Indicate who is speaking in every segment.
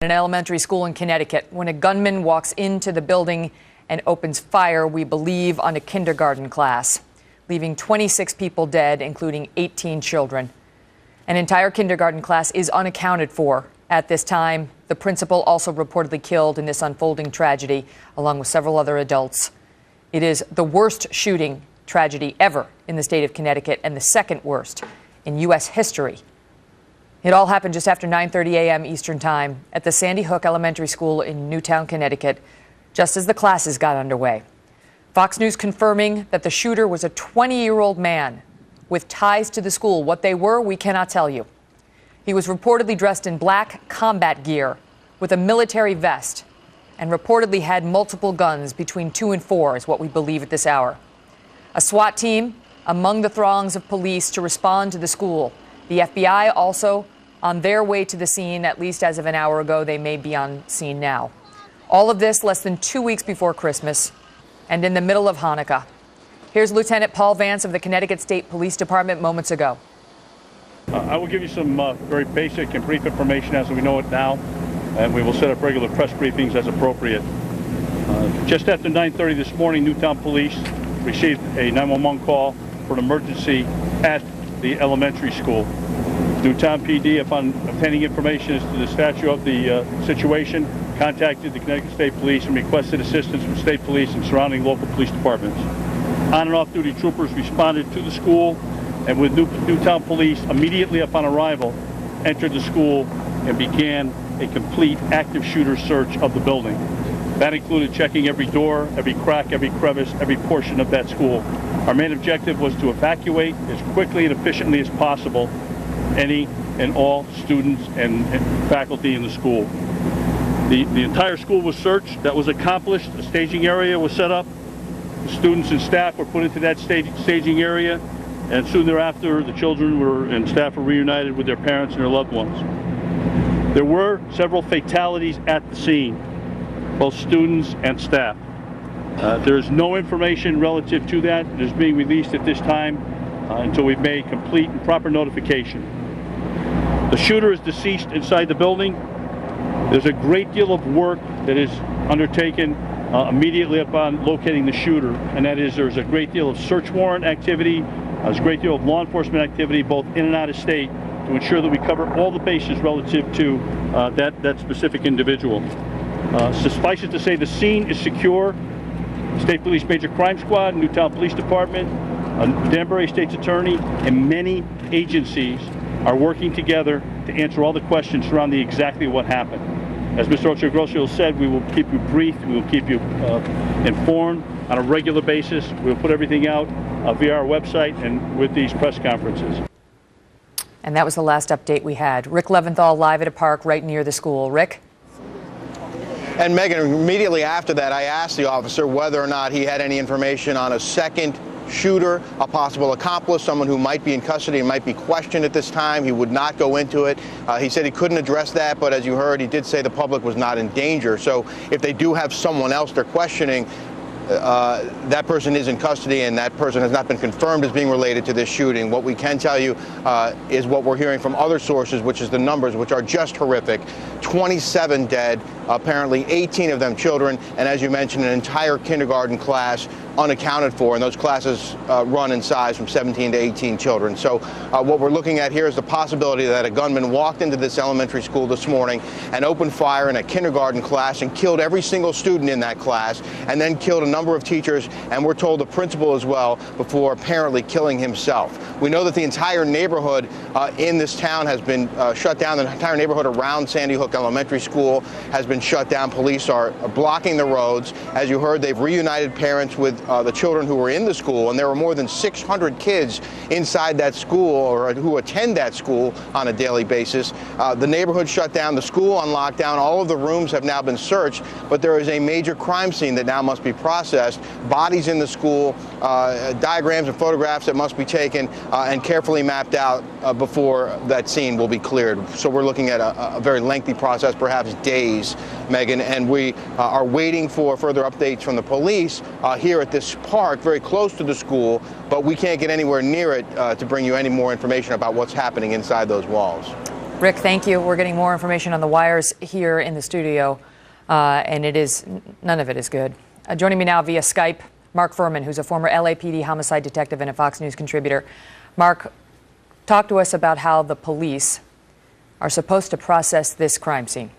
Speaker 1: An elementary school in Connecticut when a gunman walks into the building and opens fire, we believe, on a kindergarten class, leaving 26 people dead, including 18 children. An entire kindergarten class is unaccounted for at this time. The principal also reportedly killed in this unfolding tragedy, along with several other adults. It is the worst shooting tragedy ever in the state of Connecticut and the second worst in U.S. history. It all happened just after 9:30 a.m. Eastern Time at the Sandy Hook Elementary School in Newtown, Connecticut, just as the classes got underway. Fox News confirming that the shooter was a 20-year-old man with ties to the school. What they were, we cannot tell you. He was reportedly dressed in black combat gear with a military vest and reportedly had multiple guns, between 2 and 4 is what we believe at this hour. A SWAT team among the throngs of police to respond to the school. The FBI also on their way to the scene, at least as of an hour ago. They may be on scene now. All of this less than 2 weeks before Christmas and in the middle of Hanukkah. Here's Lieutenant Paul Vance of the Connecticut State Police Department moments ago.
Speaker 2: I will give you some very basic and brief information as we know it now, and we will set up regular press briefings as appropriate. Just after 9:30 this morning, Newtown Police received a 911 call for an emergency at the elementary school. Newtown PD, upon obtaining information as to the stature of the situation, contacted the Connecticut State Police and requested assistance from state police and surrounding local police departments. On and off duty troopers responded to the school, and with Newtown Police, immediately upon arrival, entered the school and began a complete active shooter search of the building. That included checking every door, every crack, every crevice, every portion of that school. Our main objective was to evacuate as quickly and efficiently as possible any and all students and faculty in the school. The entire school was searched. That was accomplished. A staging area was set up. The students and staff were put into that staging area, and soon thereafter the children and staff were reunited with their parents and their loved ones. There were several fatalities at the scene, both students and staff. There's no information relative to that that is being released at this time until we've made complete and proper notification. The shooter is deceased inside the building. There's a great deal of work that is undertaken immediately upon locating the shooter, and that is there's a great deal of search warrant activity, there's a great deal of law enforcement activity both in and out of state to ensure that we cover all the bases relative to that specific individual. Suffice it to say, the scene is secure. State Police Major Crime Squad, Newtown Police Department, Danbury State's Attorney, and many agencies are working together to answer all the questions surrounding exactly what happened. As Mr. Ochogrosso said, we will keep you briefed, we will keep you informed on a regular basis. We'll put everything out via our website and with these press conferences.
Speaker 1: And that was the last update we had. Rick Leventhal live at a park right near the school. Rick?
Speaker 3: And Megan, immediately after that, I asked the officer whether or not he had any information on a second shooter, a possible accomplice, someone who might be in custody and might be questioned at this time. He would not go into it. He said he couldn't address that, but as you heard, he did say the public was not in danger. So if they do have someone else they're questioning, that person is in custody, and that person has not been confirmed as being related to this shooting. What we can tell you is what we're hearing from other sources, which is the numbers, which are just horrific. 27 dead, apparently 18 of them children, and as you mentioned, an entire kindergarten class unaccounted for, and those classes run in size from 17 to 18 children. So what we're looking at here is the possibility that a gunman walked into this elementary school this morning and opened fire in a kindergarten class and killed every single student in that class, and then killed a number of teachers, and we're told the principal as well, before apparently killing himself. We know that the entire neighborhood in this town has been shut down. The entire neighborhood around Sandy Hook Elementary School has been shut down. Police are blocking the roads. As you heard, they've reunited parents with the children who were in the school, and there were more than 600 kids inside that school, or who attend that school on a daily basis. The neighborhood shut down, the school on lockdown. All of the rooms have now been searched, but there is a major crime scene that now must be processed. Bodies in the school, diagrams and photographs that must be taken and carefully mapped out before that scene will be cleared. So we're looking at a very lengthy process, perhaps days, Megan, and we are waiting for further updates from the police here at this park, very close to the school, but we can't get anywhere near it to bring you any more information about what's happening inside those walls.
Speaker 1: Rick, thank you. We're getting more information on the wires here in the studio, and none of it is good. Joining me now via Skype, Mark Fuhrman, who's a former LAPD homicide detective and a Fox News contributor. Mark, talk to us about how the police are supposed to process this crime scene.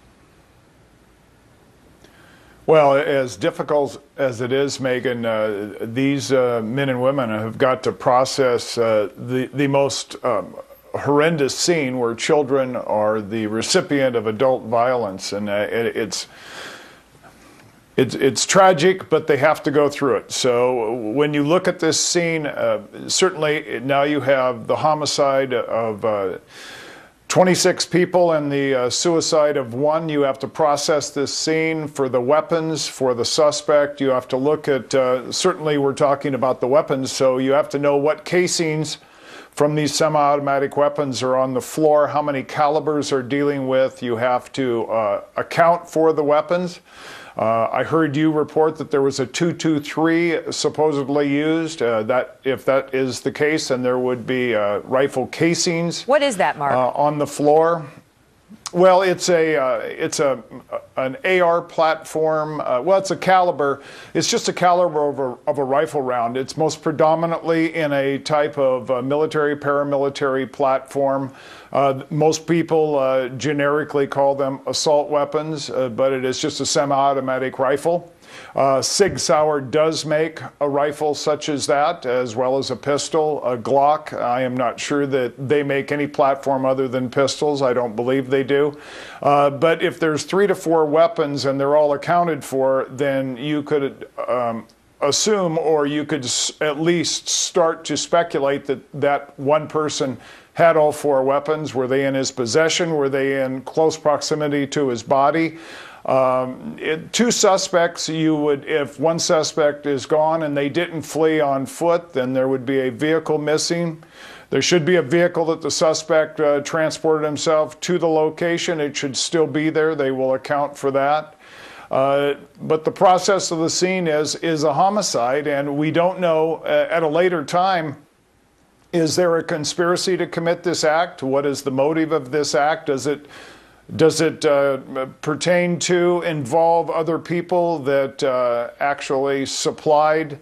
Speaker 4: Well, as difficult as it is, Megan, these men and women have got to process the most horrendous scene where children are the recipient of adult violence, and it's tragic, but they have to go through it. So when you look at this scene, certainly now you have the homicide of 26 people and the suicide of 1. You have to process this scene. For the weapons, for the suspect, you have to look at, certainly we're talking about the weapons, so you have to know what casings from these semi-automatic weapons are on the floor, how many calibers are dealing with. You have to account for the weapons. I heard you report that there was a .223 supposedly used. If that is the case, then there would be rifle casings.
Speaker 1: What is that, Mark?
Speaker 4: On the floor. Well, it's an AR platform. Well, it's a caliber. It's just a caliber of a rifle round. It's most predominantly in a type of military, paramilitary platform. Most people generically call them assault weapons, but it is just a semi-automatic rifle. Sig Sauer does make a rifle such as that, as well as a pistol, a Glock. I am not sure that they make any platform other than pistols. I don't believe they do. But if there's 3 to 4 weapons and they're all accounted for, then you could assume, or you could at least start to speculate that one person had all 4 weapons. Were they in his possession? Were they in close proximity to his body? 2 suspects, if one suspect is gone and they didn't flee on foot, then there would be a vehicle missing. There should be a vehicle that the suspect transported himself to the location. It should still be there. They will account for that. But the process of the scene is a homicide, and we don't know at a later time, is there a conspiracy to commit this act? What is the motive of this act? Does it pertain to involve other people that actually supplied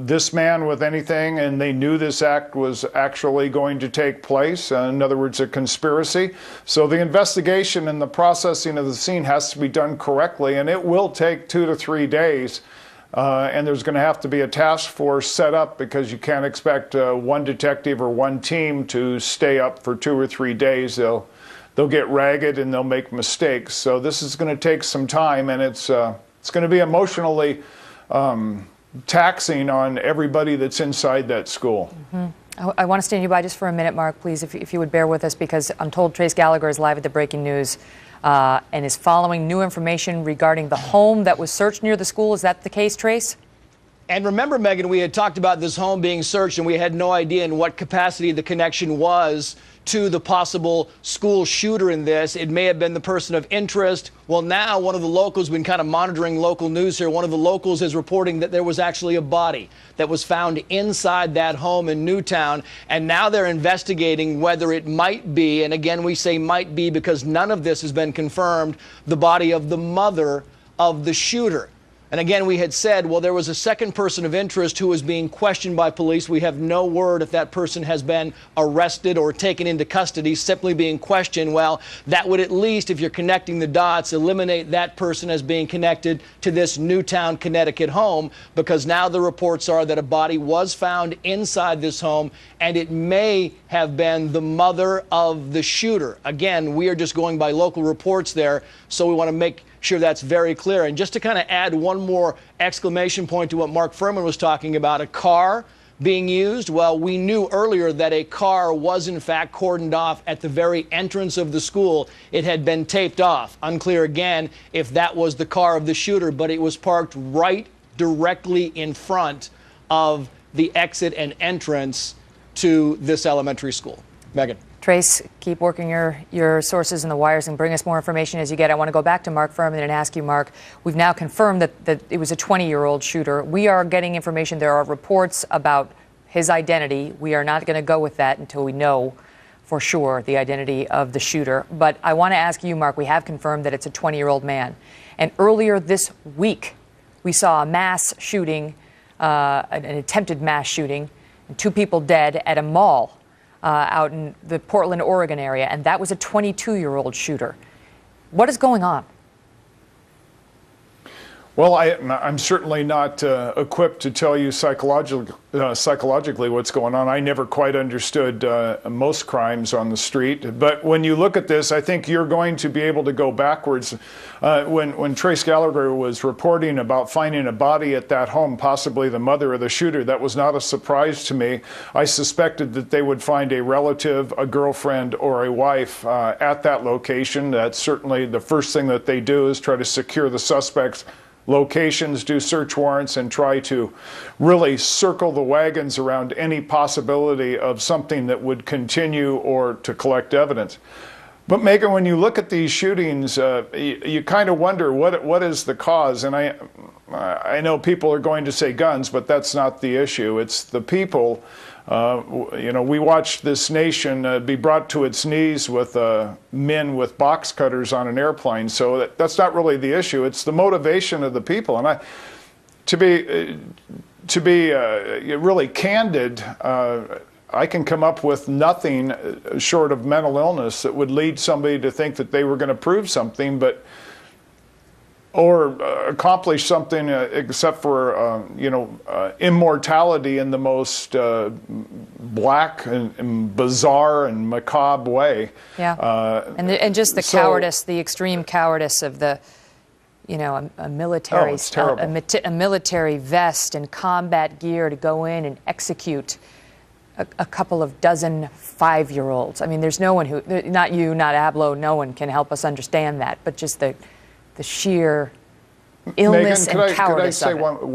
Speaker 4: this man with anything and they knew this act was actually going to take place? In other words, a conspiracy. So the investigation and the processing of the scene has to be done correctly, and it will take 2 to 3 days. And there's going to have to be a task force set up, because you can't expect one detective or one team to stay up for 2 or 3 days. They'll get ragged and they'll make mistakes. So this is going to take some time, and it's going to be emotionally taxing on everybody that's inside that school.
Speaker 1: Mm-hmm. I want to stand you by just for a minute, Mark, please, if you would bear with us, because I'm told Trace Gallagher is live at the Breaking News and is following new information regarding the home that was searched near the school. Is that the case, Trace?
Speaker 5: And remember, Megan, we had talked about this home being searched, and we had no idea in what capacity the connection was to the possible school shooter in this. It may have been the person of interest. Well, now one of the locals, been kind of monitoring local news here, one of the locals is reporting that there was actually a body that was found inside that home in Newtown, and now they're investigating whether it might be, and again we say might be because none of this has been confirmed, the body of the mother of the shooter. And again, we had said, well, there was a second person of interest who was being questioned by police. We have no word if that person has been arrested or taken into custody, simply being questioned. Well, that would at least, if you're connecting the dots, eliminate that person as being connected to this Newtown, Connecticut home, because now the reports are that a body was found inside this home, and it may have been the mother of the shooter. Again, we are just going by local reports there, so we want to make sure that's very clear. And just to kind of add one more exclamation point to what Mark Fuhrman was talking about, a car being used. Well, we knew earlier that a car was in fact cordoned off at the very entrance of the school. It had been taped off. Unclear again if that was the car of the shooter, but it was parked right directly in front of the exit and entrance to this elementary school. Megan.
Speaker 1: Trace, keep working your sources and the wires and bring us more information as you get. I want to go back to Mark Fuhrman and ask you, Mark, we've now confirmed that it was a 20-year-old shooter. We are getting information. There are reports about his identity. We are not going to go with that until we know for sure the identity of the shooter. But I want to ask you, Mark, we have confirmed that it's a 20-year-old man. And earlier this week, we saw a mass shooting, an attempted mass shooting, and 2 people dead at a mall out in the Portland, Oregon area. And that was a 22-year-old shooter. What is going on?
Speaker 4: Well, I'm certainly not equipped to tell you psychologically what's going on. I never quite understood most crimes on the street. But when you look at this, I think you're going to be able to go backwards. When Trace Gallagher was reporting about finding a body at that home, possibly the mother of the shooter, that was not a surprise to me. I suspected that they would find a relative, a girlfriend, or a wife at that location. That's certainly the first thing that they do, is try to secure the suspects' locations, do search warrants, and try to really circle the wagons around any possibility of something that would continue or to collect evidence. But Megan, when you look at these shootings, you kind of wonder what is the cause. And I know people are going to say guns, but that's not the issue. It's the people. We watched this nation be brought to its knees with men with box cutters on an airplane. So that's not really the issue. It's the motivation of the people. And to be really candid, I can come up with nothing short of mental illness that would lead somebody to think that they were going to prove something, or accomplish something except for immortality in the most black and bizarre and macabre way.
Speaker 1: Yeah, and just the cowardice, the extreme cowardice of the, a military, a military vest and combat gear to go in and execute a couple of dozen 5-year-olds. I mean, there's no one who, not you, not Ablo, no one can help us understand that, but just the sheer illness
Speaker 4: Megan,
Speaker 1: and cowardice
Speaker 4: could I say
Speaker 1: of it.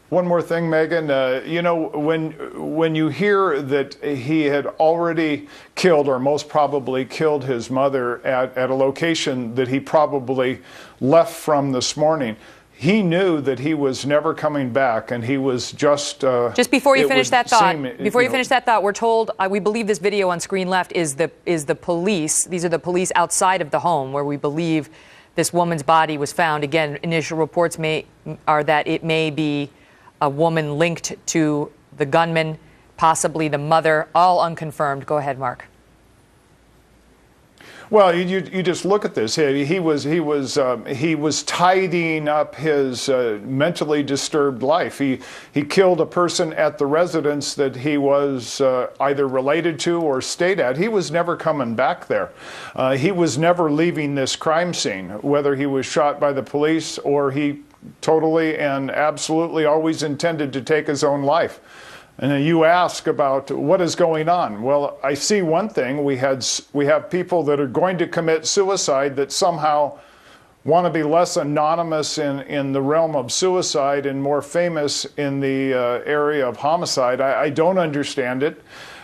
Speaker 4: one more thing, Megan? When you hear that he had already killed, or most probably killed, his mother at a location that he probably left from this morning, he knew that he was never coming back, and he was just
Speaker 1: before you finish that thought, finish that thought, we're told, we believe this video on screen left is the police. These are the police outside of the home where we believe this woman's body was found. Again, initial reports are that it may be a woman linked to the gunman, possibly the mother, all unconfirmed. Go ahead, Mark.
Speaker 4: Well, you just look at this. He was tidying up his mentally disturbed life. He killed a person at the residence that he was either related to or stayed at. He was never coming back there. He was never leaving this crime scene, whether he was shot by the police or he totally and absolutely always intended to take his own life. And you ask about what is going on. Well, I see one thing. We have people that are going to commit suicide that somehow want to be less anonymous in the realm of suicide and more famous in the area of homicide. I don't understand it.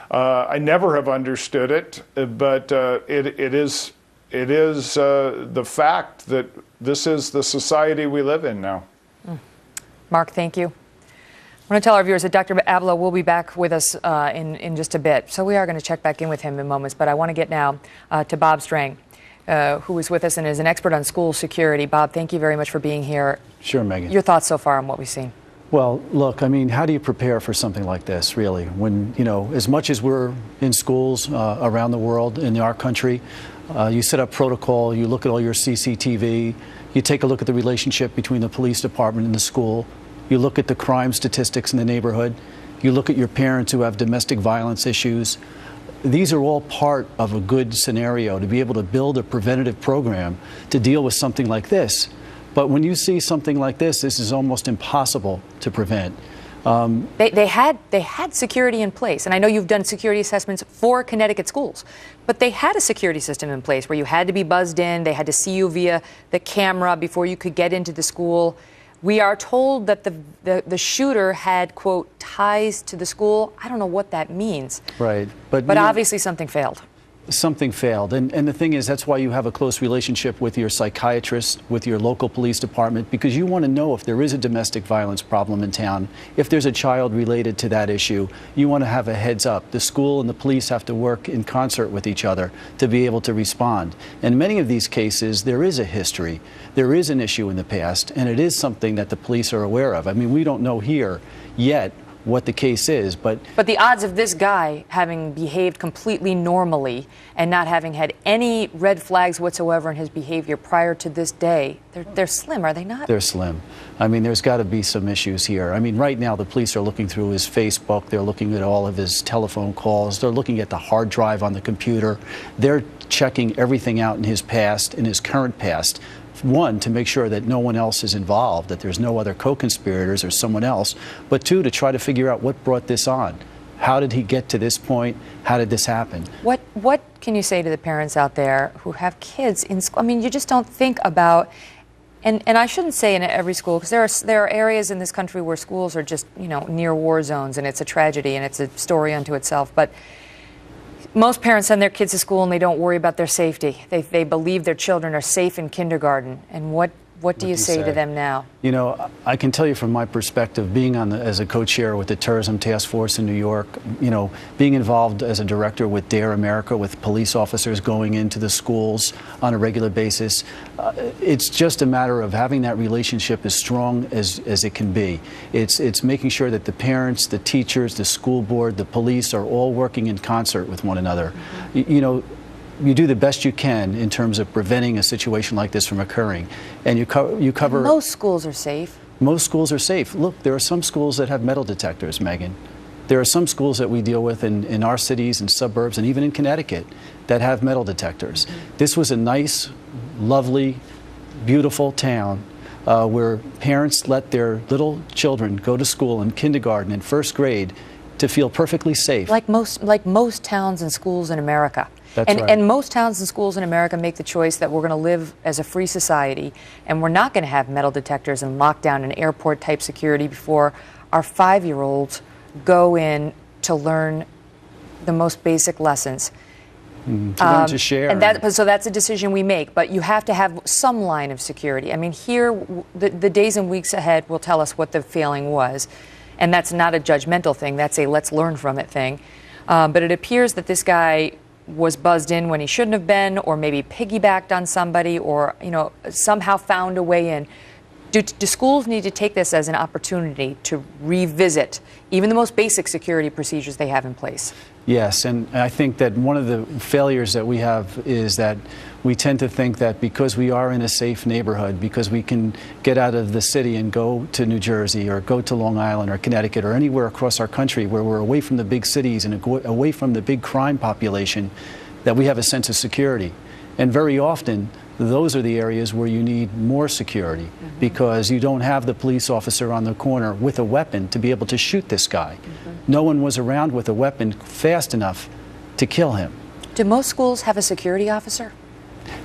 Speaker 4: I never have understood it, but it is the fact that this is the society we live in now.
Speaker 1: Mark, thank you. I want to tell our viewers that Dr. Ablo will be back with us in just a bit. So we are going to check back in with him in moments. But I want to get now to Bob Strang, who is with us and is an expert on school security. Bob, thank you very much for being here.
Speaker 6: Sure, Megan.
Speaker 1: Your thoughts so far on what we've seen?
Speaker 6: Well, look, I mean, how do you prepare for something like this, really? When, as much as we're in schools around the world, in our country, you set up protocol, you look at all your CCTV, you take a look at the relationship between the police department and the school. You look at the crime statistics in the neighborhood. You look at your parents who have domestic violence issues. These are all part of a good scenario to be able to build a preventative program to deal with something like this. But when you see something like this is almost impossible to prevent.
Speaker 1: They had security in place, and I know you've done security assessments for Connecticut schools, but they had a security system in place where you had to be buzzed in, they had to see you via the camera before you could get into the school. We are told that the shooter had, quote, ties to the school. I don't know what that means.
Speaker 6: Right.
Speaker 1: But obviously something failed.
Speaker 6: Something failed. And the thing is, that's why you have a close relationship with your psychiatrist, with your local police department, because you want to know if there is a domestic violence problem in town, if there's a child related to that issue, you want to have a heads up. The school and the police have to work in concert with each other to be able to respond. In many of these cases, there is a history. There is an issue in the past, and it is something that the police are aware of. I mean, we don't know here yet what the case is, but
Speaker 1: the odds of this guy having behaved completely normally and not having had any red flags whatsoever in his behavior prior to this day, they're slim, are they not?
Speaker 6: they're slim. I mean, there's got to be some issues here. I mean, right now the police are looking through his Facebook, they're looking at all of his telephone calls, they're looking at the hard drive on the computer, they're checking everything out in his past, in his current past. One, to make sure that no one else is involved, that there's no other co-conspirators or someone else, but two, to try to figure out what brought this on. How did he get to this point? How did this happen?
Speaker 1: What can you say to the parents out there who have kids in school? I mean, you just don't think about, and I shouldn't say in every school, because there are areas in this country where schools are just, you know, near war zones, and it's a tragedy and it's a story unto itself. But most parents send their kids to school and they don't worry about their safety. They believe their children are safe in kindergarten. And what do you say to them now?
Speaker 6: You know, I can tell you from my perspective, being as a co-chair with the Terrorism Task Force in New York, you know, being involved as a director with DARE America, with police officers going into the schools on a regular basis, it's just a matter of having that relationship as strong as it can be. It's making sure that the parents, the teachers, the school board, the police are all working in concert with one another. Mm-hmm. You know, you do the best you can in terms of preventing a situation like this from occurring. And you cover...
Speaker 1: And most schools are safe.
Speaker 6: Most schools are safe. Look, there are some schools that have metal detectors, Megan. There are some schools that we deal with in our cities and suburbs and even in Connecticut that have metal detectors. Mm-hmm. This was a nice, lovely, beautiful town where parents let their little children go to school in kindergarten and first grade to feel perfectly safe.
Speaker 1: Like most towns and schools in America.
Speaker 6: That's right.
Speaker 1: And most towns and schools in America make the choice that we're going to live as a free society, and we're not going to have metal detectors and lockdown and airport type security before our 5-year-olds go in to learn the most basic lessons.
Speaker 6: To learn to share.
Speaker 1: And so that's a decision we make, but you have to have some line of security. I mean, here, the days and weeks ahead will tell us what the failing was, and that's not a judgmental thing, that's a let's learn from it thing. But it appears that this guy was buzzed in when he shouldn't have been, or maybe piggybacked on somebody, or, you know, somehow found a way in. Do schools need to take this as an opportunity to revisit even the most basic security procedures they have in place?
Speaker 6: Yes, and I think that one of the failures that we have is that we tend to think that because we are in a safe neighborhood, because we can get out of the city and go to New Jersey or go to Long Island or Connecticut or anywhere across our country where we're away from the big cities and away from the big crime population, that we have a sense of security. And very often, those are the areas where you need more security, mm-hmm. because you don't have the police officer on the corner with a weapon to be able to shoot this guy. Mm-hmm. No one was around with a weapon fast enough to kill him.
Speaker 1: Do most schools have a security officer?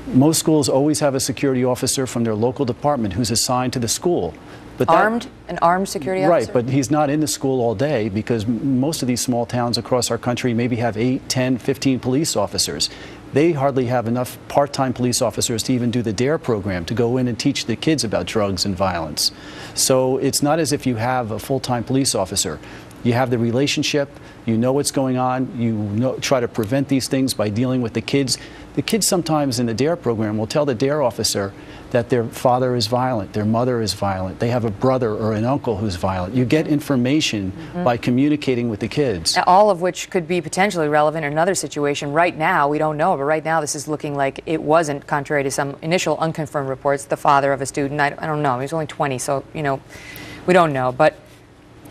Speaker 6: Most schools always have a security officer from their local department who's assigned to the school. But
Speaker 1: an armed security officer?
Speaker 6: Right, but he's not in the school all day, because most of these small towns across our country maybe have 8, 10, 15 police officers. They hardly have enough part-time police officers to even do the DARE program, to go in and teach the kids about drugs and violence. So it's not as if you have a full-time police officer. You have the relationship, you know what's going on, you try to prevent these things by dealing with the kids. The kids sometimes in the DARE program will tell the DARE officer that their father is violent, their mother is violent, they have a brother or an uncle who's violent. You get information mm-hmm. by communicating with the kids.
Speaker 1: All of which could be potentially relevant in another situation. Right now, we don't know, but right now this is looking like it wasn't, contrary to some initial unconfirmed reports, the father of a student. I don't know, he was only 20, so, you know, we don't know. But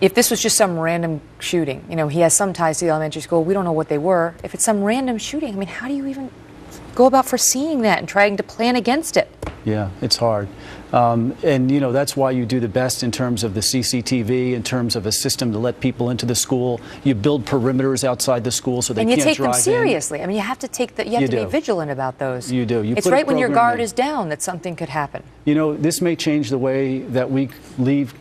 Speaker 1: if this was just some random shooting, you know, he has some ties to the elementary school, we don't know what they were. If it's some random shooting, I mean, how do you even go about foreseeing that and trying to plan against it?
Speaker 6: Yeah, it's hard. And, you know, that's why you do the best in terms of the CCTV, in terms of a system to let people into the school. You build perimeters outside the school so they can't drive in.
Speaker 1: And you take them seriously. I mean, you have to be vigilant about those.
Speaker 6: You do.
Speaker 1: It's right when your guard is down that something could happen.
Speaker 6: You know, this may change the way that we leave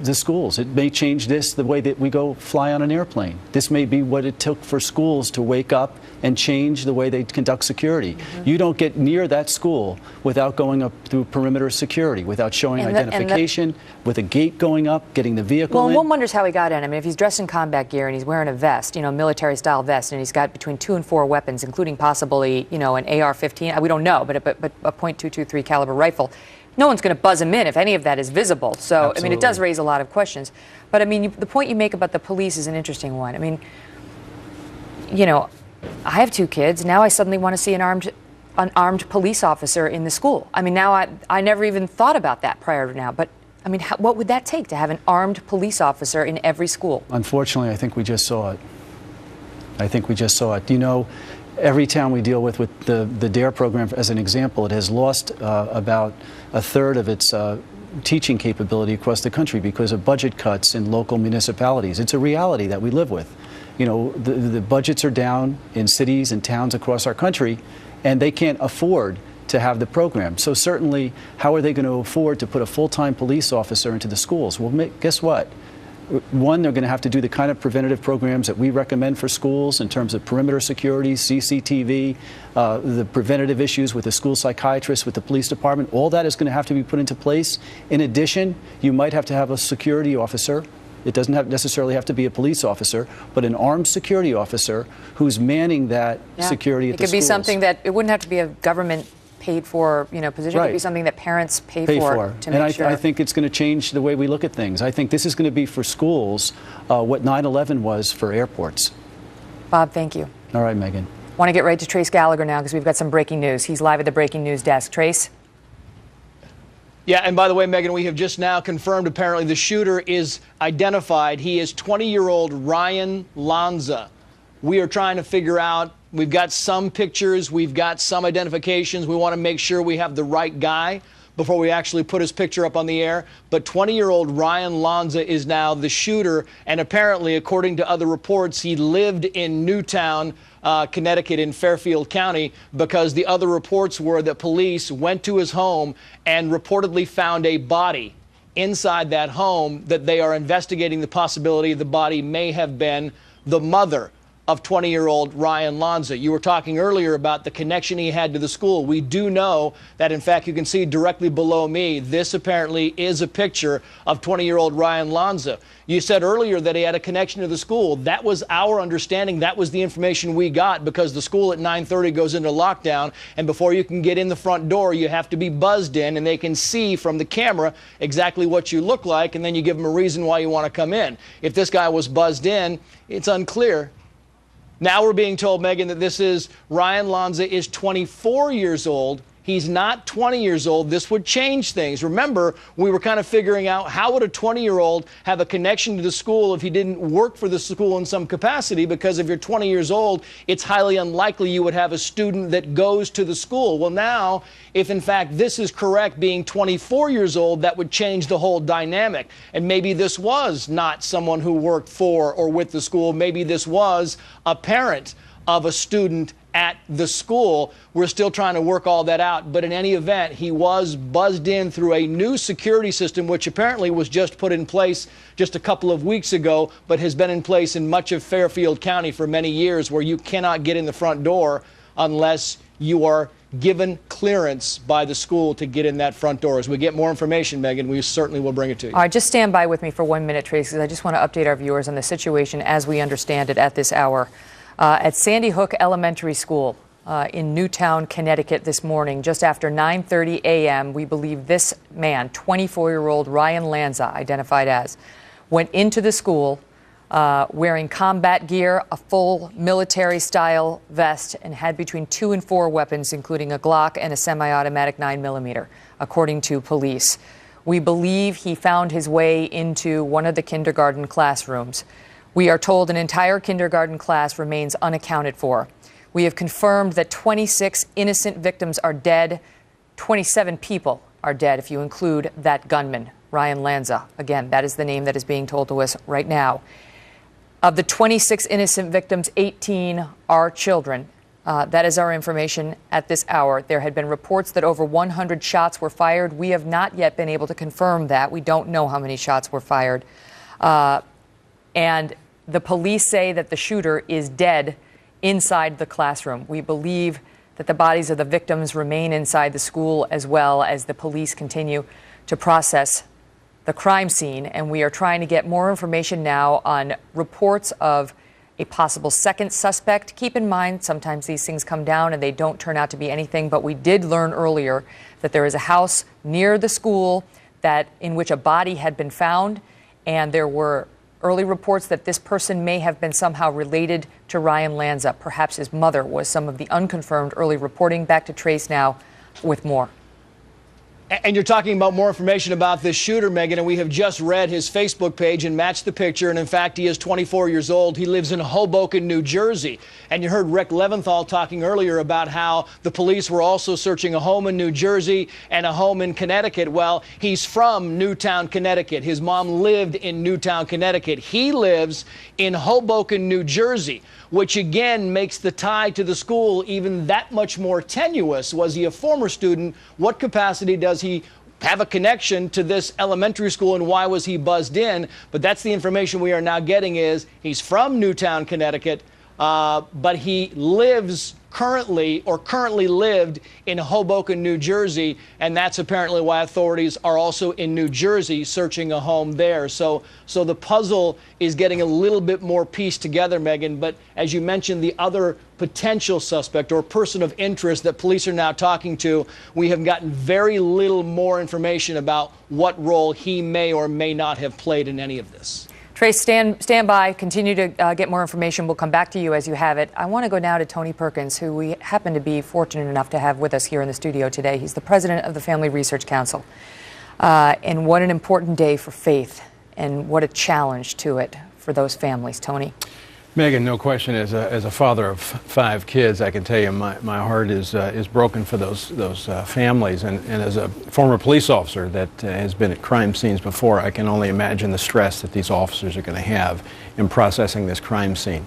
Speaker 6: the schools. It may change the way that we go fly on an airplane. This may be what it took for schools to wake up and change the way they conduct security. You don't get near that school without going up through perimeter security, without showing identification, with a gate going up, getting the vehicle in.
Speaker 1: Well, one wonders how he got in. I mean, if he's dressed in combat gear and he's wearing a vest, you know, military-style vest, and he's got between 2 and 4 weapons, including possibly, you know, an AR-15, we don't know, but a .223 caliber rifle, no one's going to buzz him in if any of that is visible. So,
Speaker 6: Absolutely.
Speaker 1: I mean, it does raise a lot of questions. But, I mean, the point you make about the police is an interesting one. I mean, you know, I have 2 kids. Now I suddenly want to see an armed police officer in the school. I mean, now I never even thought about that prior to now. But, I mean, what would that take to have an armed police officer in every school?
Speaker 6: Unfortunately, I think we just saw it. You know, every town we deal with the DARE program, as an example, it has lost about a third of its teaching capability across the country because of budget cuts in local municipalities. It's a reality that we live with. You know, the budgets are down in cities and towns across our country, and they can't afford to have the program. So certainly, how are they going to afford to put a full-time police officer into the schools? Well, guess what? One, they're going to have to do the kind of preventative programs that we recommend for schools in terms of perimeter security, CCTV, the preventative issues with the school psychiatrist, with the police department. All that is going to have to be put into place. In addition, you might have to have a security officer. It doesn't necessarily have to be a police officer, but an armed security officer who's manning that security at the schools.
Speaker 1: It could be something that, it wouldn't have to be a government paid for, you know, position. It could be something that parents pay for to make sure.
Speaker 6: And I think it's going to change the way we look at things. I think this is going to be for schools what 9/11 was for airports.
Speaker 1: Bob, thank you.
Speaker 6: All right, Megan.
Speaker 1: Want to get right to Trace Gallagher now because we've got some breaking news. He's live at the breaking news desk. Trace?
Speaker 5: Yeah, and by the way, Megan, we have just now confirmed apparently the shooter is identified. He is 20-year-old Ryan Lanza. We are trying to figure out, we've got some pictures, we've got some identifications. We want to make sure we have the right guy before we actually put his picture up on the air. But 20-year-old Ryan Lanza is now the shooter, and apparently, according to other reports, he lived in Newtown, Connecticut, in Fairfield County, because the other reports were that police went to his home and reportedly found a body inside that home, that they are investigating the possibility the body may have been the mother of 20-year-old Ryan Lanza. You were talking earlier about the connection he had to the school. We do know that, in fact, you can see directly below me, this apparently is a picture of 20-year-old Ryan Lanza. You said earlier that he had a connection to the school. That was our understanding. That was the information we got, because the school at 9:30 goes into lockdown, and before you can get in the front door, you have to be buzzed in, and they can see from the camera exactly what you look like, and then you give them a reason why you want to come in. If this guy was buzzed in, it's unclear. Now we're being told, Megan, that this is Ryan Lanza is 24 years old. He's not 20 years old. This would change things. Remember, we were kind of figuring out, how would a 20-year-old have a connection to the school if he didn't work for the school in some capacity? Because if you're 20 years old, it's highly unlikely you would have a student that goes to the school. Well, now, if in fact this is correct, being 24 years old, that would change the whole dynamic. And maybe this was not someone who worked for or with the school. Maybe this was a parent of a student at the school. We're still trying to work all that out. But in any event, he was buzzed in through a new security system, which apparently was just put in place just a couple of weeks ago, but has been in place in much of Fairfield County for many years, where you cannot get in the front door unless you are given clearance by the school to get in that front door. As we get more information, Megan, we certainly will bring it to you.
Speaker 1: All right, just stand by with me for 1 minute, Trace, because I just want to update our viewers on the situation as we understand it at this hour. At Sandy Hook Elementary School in Newtown, Connecticut this morning, just after 9:30 a.m., we believe this man, 24-year-old Ryan Lanza, identified as, went into the school wearing combat gear, a full military-style vest, and had between 2 and 4 weapons, including a Glock and a semi-automatic 9mm, according to police. We believe he found his way into one of the kindergarten classrooms. We are told an entire kindergarten class remains unaccounted for. We have confirmed that 26 innocent victims are dead. 27 people are dead, if you include that gunman, Ryan Lanza. Again, that is the name that is being told to us right now. Of the 26 innocent victims, 18 are children. That is our information at this hour. There had been reports that over 100 shots were fired. We have not yet been able to confirm that. We don't know how many shots were fired. And the police say that the shooter is dead inside the classroom. We believe that the bodies of the victims remain inside the school, as well as the police continue to process the crime scene. And we are trying to get more information now on reports of a possible second suspect. Keep in mind, sometimes these things come down and they don't turn out to be anything, but we did learn earlier that there is a house near the school in which a body had been found, and there were early reports that this person may have been somehow related to Ryan Lanza. Perhaps his mother was some of the unconfirmed early reporting. Back to Trace now with more.
Speaker 5: And you're talking about more information about this shooter, Megan, and we have just read his Facebook page and matched the picture. And in fact, he is 24 years old. He lives in Hoboken, New Jersey. And you heard Rick Leventhal talking earlier about how the police were also searching a home in New Jersey and a home in Connecticut. Well, he's from Newtown, Connecticut. His mom lived in Newtown, Connecticut. He lives in Hoboken, New Jersey, which again makes the tie to the school even that much more tenuous. Was he a former student? What capacity does he have a connection to this elementary school, and why was he buzzed in? But that's the information we are now getting, is he's from Newtown, Connecticut, but he lives currently lived in Hoboken, New Jersey, and that's apparently why authorities are also in New Jersey searching a home there. So the puzzle is getting a little bit more pieced together, Megan. But as you mentioned, the other potential suspect or person of interest that police are now talking to, we have gotten very little more information about what role he may or may not have played in any of this.
Speaker 1: Trace, stand by. Continue to get more information. We'll come back to you as you have it. I want to go now to Tony Perkins, who we happen to be fortunate enough to have with us here in the studio today. He's the president of the Family Research Council. And what an important day for faith, and what a challenge to it for those families. Tony.
Speaker 7: Megan, no question, as a father of 5 kids, I can tell you my heart is broken for those families. And as a former police officer that has been at crime scenes before, I can only imagine the stress that these officers are going to have in processing this crime scene.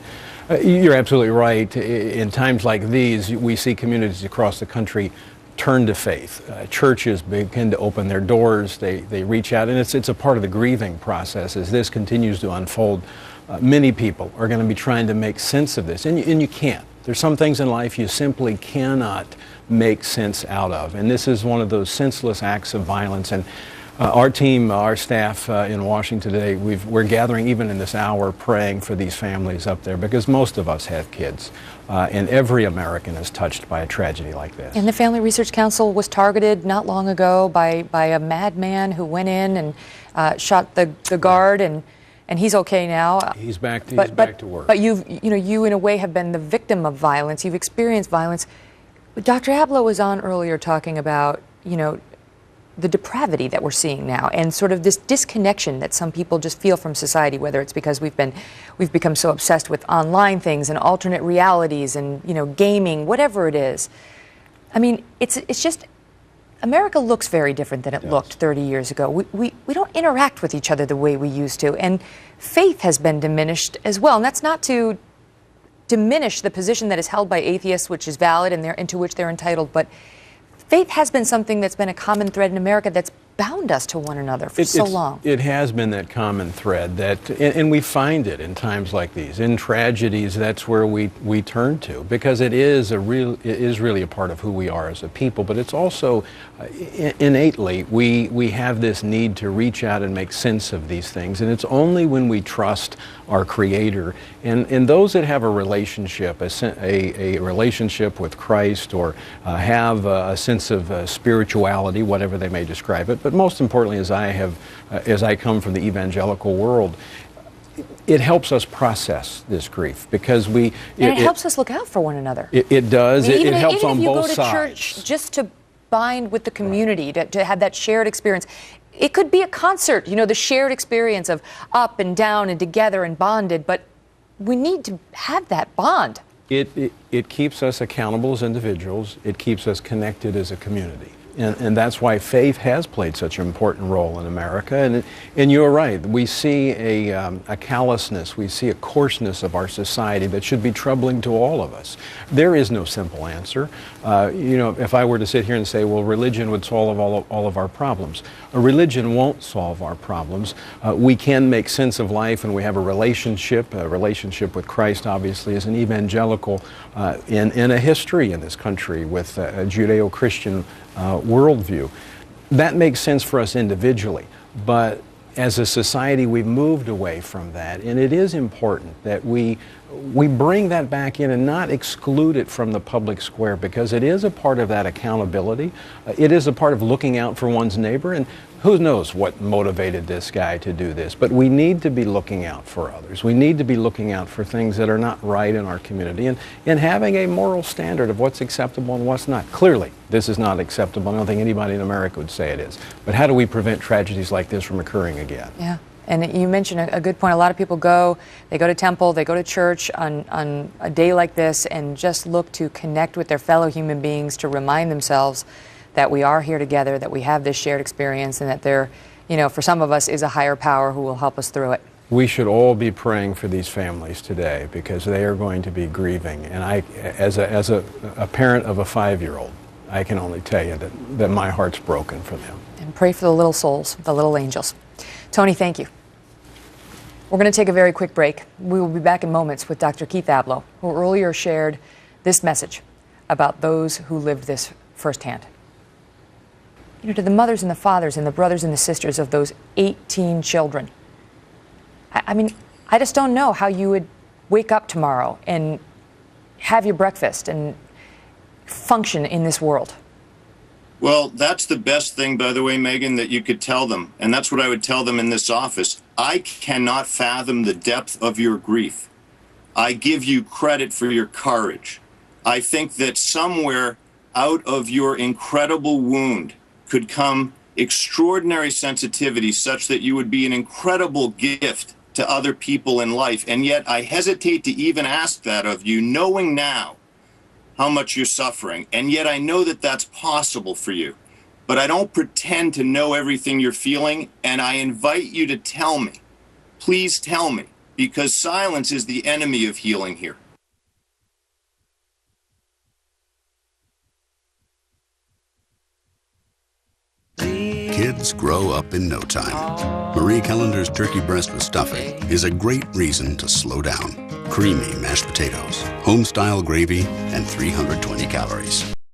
Speaker 7: You're absolutely right. In times like these, we see communities across the country turn to faith. Churches begin to open their doors. They reach out, and it's a part of the grieving process as this continues to unfold. Many people are going to be trying to make sense of this, and you can't. There's some things in life you simply cannot make sense out of, and this is one of those senseless acts of violence. And our team, our staff in Washington today, we're gathering even in this hour praying for these families up there, because most of us have kids, and every American is touched by a tragedy like this.
Speaker 1: And the Family Research Council was targeted not long ago by a madman who went in and shot the guard, and he's okay now.
Speaker 7: He's back to work.
Speaker 1: But you in a way have been the victim of violence. You've experienced violence. Dr. Abloh was on earlier talking about, the depravity that we're seeing now, and sort of this disconnection that some people just feel from society, whether it's because we've become so obsessed with online things and alternate realities and, gaming, whatever it is. I mean, it's just, America looks very different than it looked 30 years ago. We don't interact with each other the way we used to, and faith has been diminished as well. And that's not to diminish the position that is held by atheists, which is valid and to which they're entitled, but faith has been something that's been a common thread in America that's bound us to one another for so long.
Speaker 7: It has been that common thread and we find it in times like these. In tragedies, that's where we turn to, because it is really a part of who we are as a people, but it's also innately we have this need to reach out and make sense of these things, and it's only when we trust our Creator and those that have a relationship, a relationship with Christ, or have a sense of spirituality, whatever they may describe it. But most importantly, as I come from the evangelical world, it helps us process this grief, because it
Speaker 1: helps us look out for one another.
Speaker 7: It does.
Speaker 1: I mean,
Speaker 7: it helps on both sides.
Speaker 1: Even if you go to church just to bind with the community, to have that shared experience. It could be a concert, the shared experience of up and down and together and bonded, but we need to have that bond.
Speaker 7: It keeps us accountable as individuals. It keeps us connected as a community. And that's why faith has played such an important role in America. And you're right, we see a callousness, we see a coarseness of our society that should be troubling to all of us. There is no simple answer. If I were to sit here and say, well, religion would solve all of our problems. A religion won't solve our problems. We can make sense of life, and we have a relationship with Christ, obviously, as an evangelical in a history in this country with a Judeo-Christian worldview. That makes sense for us individually, but as a society we've moved away from that, and it is important that we bring that back in and not exclude it from the public square, because it is a part of that accountability. It is a part of looking out for one's neighbor, and who knows what motivated this guy to do this, but we need to be looking out for others. We need to be looking out for things that are not right in our community and having a moral standard of what's acceptable and what's not. Clearly, this is not acceptable. I don't think anybody in America would say it is. But how do we prevent tragedies like this from occurring again?
Speaker 1: Yeah. And you mentioned a good point. A lot of people go to temple, they go to church on a day like this and just look to connect with their fellow human beings, to remind themselves that we are here together, that we have this shared experience, and that there, for some of us, is a higher power who will help us through it.
Speaker 7: We should all be praying for these families today, because they are going to be grieving. And I, as a parent of a 5-year-old, I can only tell you that my heart's broken for them.
Speaker 1: And pray for the little souls, the little angels. Tony, thank you. We're going to take a very quick break. We will be back in moments with Dr. Keith Ablow, who earlier shared this message about those who lived this firsthand. To the mothers and the fathers and the brothers and the sisters of those 18 children. I just don't know how you would wake up tomorrow and have your breakfast and function in this world.
Speaker 8: Well, that's the best thing, by the way, Megan, that you could tell them. And that's what I would tell them in this office. I cannot fathom the depth of your grief. I give you credit for your courage. I think that somewhere out of your incredible wound could come extraordinary sensitivity, such that you would be an incredible gift to other people in life. And yet I hesitate to even ask that of you, knowing now how much you're suffering. And yet I know that that's possible for you. But I don't pretend to know everything you're feeling, and I invite you to tell me. Please tell me, because silence is the enemy of healing here.
Speaker 9: Kids grow up in no time. Marie Callender's turkey breast with stuffing is a great reason to slow down. Creamy mashed potatoes, home-style gravy, and 320 calories.